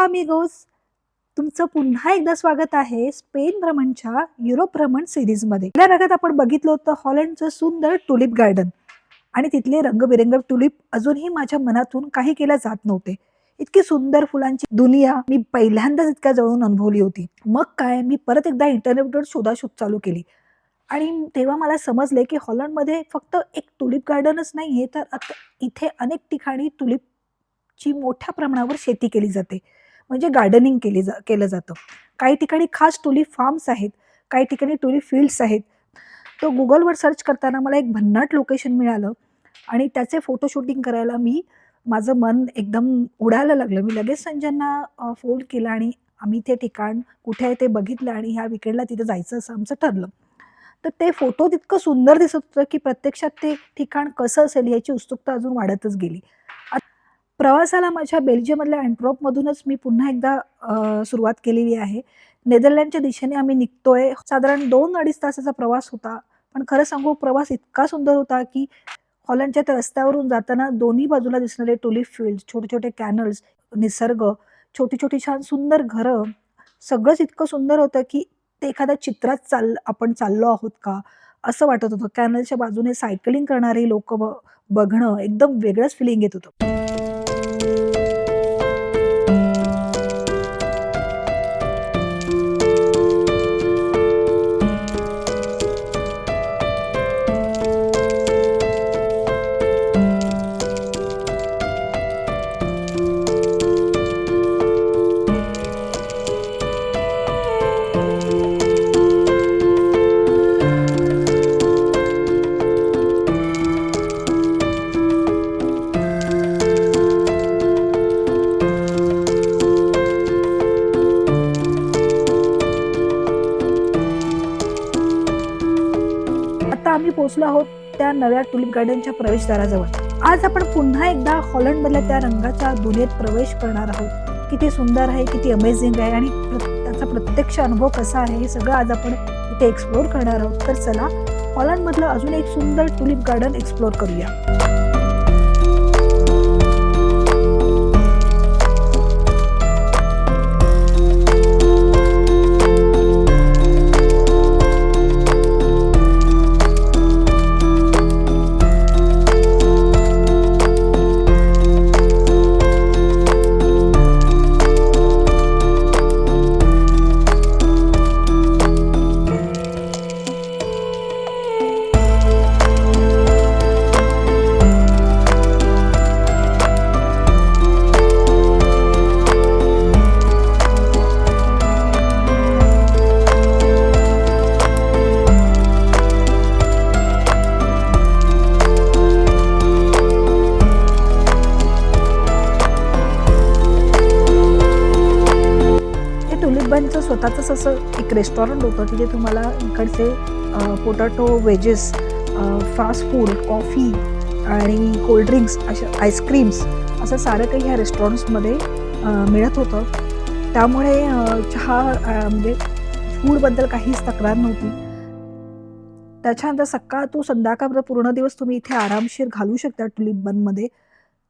Hola amigos, तुमचं पुन्हा एकदा स्वागत आहे स्पेन भ्रमणच्या युरोप भ्रमण सिरीजमध्ये. पहिल्या भागात आपण बघितलं होतं हॉलंडचं सुंदर टुलिप गार्डन आणि तिथले रंगबिरंगी टुलिप अजूनही माझ्या मनातून काही केल्या जात नव्हते. इतकी सुंदर फुलांची दुनिया मी पहिल्यांदाच इतक्या जवळून अनुभवली होती. मग काय, मी परत एकदा इंटरनेटवर शोधाशोध चालू केली आणि तेव्हा मला समजले की हॉलंडमध्ये फक्त एक टुलिप गार्डनच नाहीये, तर आता इथे अनेक ठिकाणी टुलिपची मोठ्या प्रमाणावर शेती केली जाते. म्हणजे गार्डनिंग केलं जातं. काही ठिकाणी खास टुलिप फार्म्स आहेत, काही ठिकाणी टुलिप फील्ड्स आहेत. तो Googleवर सर्च करताना मला एक भन्नाट लोकेशन मिळालं आणि त्याचे फोटो शूटिंग करायला माझं मन एकदम उडायला लागलं. मी लगेच संजयना फोन केला आणि आम्ही ते ठिकाण कुठे आहे ते बघितलं आणि ह्या वीकेंडला तिथे जायचं असं आमचं ठरलं. तर ते फोटोत इतकं सुंदर दिसत होतं, की प्रत्यक्षात ते ठिकाण कसं असेल याची उत्सुकता अजून वाढतच गेली. प्रवासाला माझ्या बेल्जियममधल्या अँट्वर्पमधूनच मी पुन्हा एकदा सुरुवात केलेली आहे. नेदरलँडच्या दिशेने आम्ही निघतोय. साधारण 2-2.5 तासाचा प्रवास होता. पण खरं सांगू, प्रवास इतका सुंदर होता, की हॉलंडच्या त्या रस्त्यावरून जाताना दोन्ही बाजूला दिसणारे टुलिप फील्ड्स, छोटे-छोटे कॅनल्स, निसर्ग, छोटी-छोटी छान सुंदर घरं, सगळंच इतकं सुंदर होतं, की ते एखाद्या चित्रात आपण चाललो आहोत का, असं वाटत होतं. कॅनलच्या बाजूने सायकलिंग करणारी लोकं बघणं एकदम वेगळंच फिलिंग येत होतं. आता आम्ही पोहोचलो आहोत त्या नव्या टुलिप गार्डनच्या प्रवेशद्वाराजवळ. आज आपण पुन्हा एकदा हॉलंडमधल्या त्या रंगाच्या दुनियेत प्रवेश करणार आहोत. किती सुंदर आहे, किती अमेझिंग आहे आणि त्याचा प्रत्यक्ष अनुभव कसा आहे हे सगळं आज आपण इथे एक्सप्लोर करणार आहोत. तर चला, हॉलंडमधलं अजून एक सुंदर टुलिप गार्डन एक्सप्लोर करूया. टुलिपबांचं स्वतःचंच असं एक रेस्टॉरंट होतं, तिथे तुम्हाला इकडचे potato wedges, fast food, coffee आणि कोल्ड्रिंक्स, अशा आईस्क्रीम्स, असं सारं काही ह्या रेस्टॉरंट्समध्ये मिळत होतं. त्यामुळे चहा म्हणजे फूडबद्दल काहीच तक्रार नव्हती. त्याच्यानंतर सकाळ तो संध्याकाळपर्यंत पूर्ण दिवस तुम्ही इथे आरामशीर घालवू शकता टुलिप बनमध्ये.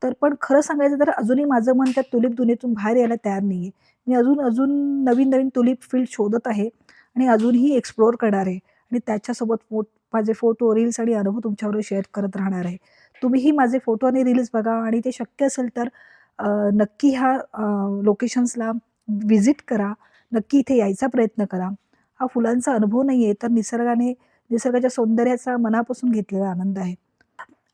तर पण खरं सांगायचं तर अजूनही माझं मन त्या टुलिप दुनियेतून बाहेर यायला तयार नाही आहे. मी अजून नवीन-नवीन टुलिप फील्ड शोधत आहे आणि अजूनही एक्सप्लोअर करणार आहे आणि त्याच्यासोबत माझे फोटो, रील्स आणि अनुभव तुमच्याबरोबर शेअर करत राहणार आहे. तुम्हीही माझे फोटो आणि रील्स बघा आणि ते शक्य असेल तर नक्की ह्या लोकेशन्सला व्हिजिट करा. नक्की इथे यायचा प्रयत्न करा. हा फुलांचा अनुभव नाही आहे, तर निसर्गाच्या सौंदर्याचा मनापासून घेतलेला आनंद आहे.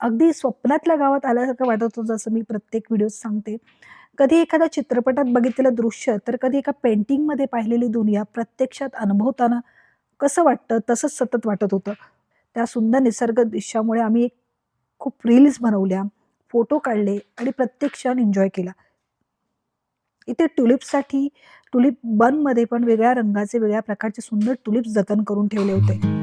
अगदी स्वप्नातल्या गावात आल्यासारखं वाटत होतं, जसं मी प्रत्येक व्हिडिओत सांगते. कधी एखाद्या चित्रपटात बघितलेलं दृश्य, तर कधी एका पेंटिंगमध्ये पाहिलेली दुनिया प्रत्यक्षात अनुभवताना कसं वाटतं, तसंच सतत वाटत होतं. त्या सुंदर निसर्ग दृश्यामुळे आम्ही खूप रील्स बनवल्या, फोटो काढले आणि प्रत्येक क्षण एन्जॉय केला. इथे टुलिप बनमध्ये पण वेगळ्या रंगाचे, वेगळ्या प्रकारचे सुंदर टुलिप्स जतन करून ठेवले होते.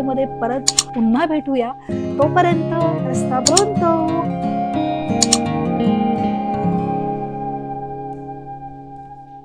व्हिडिओमध्ये परत पुन्हा भेटूया. तोपर्यंत रस्ता प्रोंतो.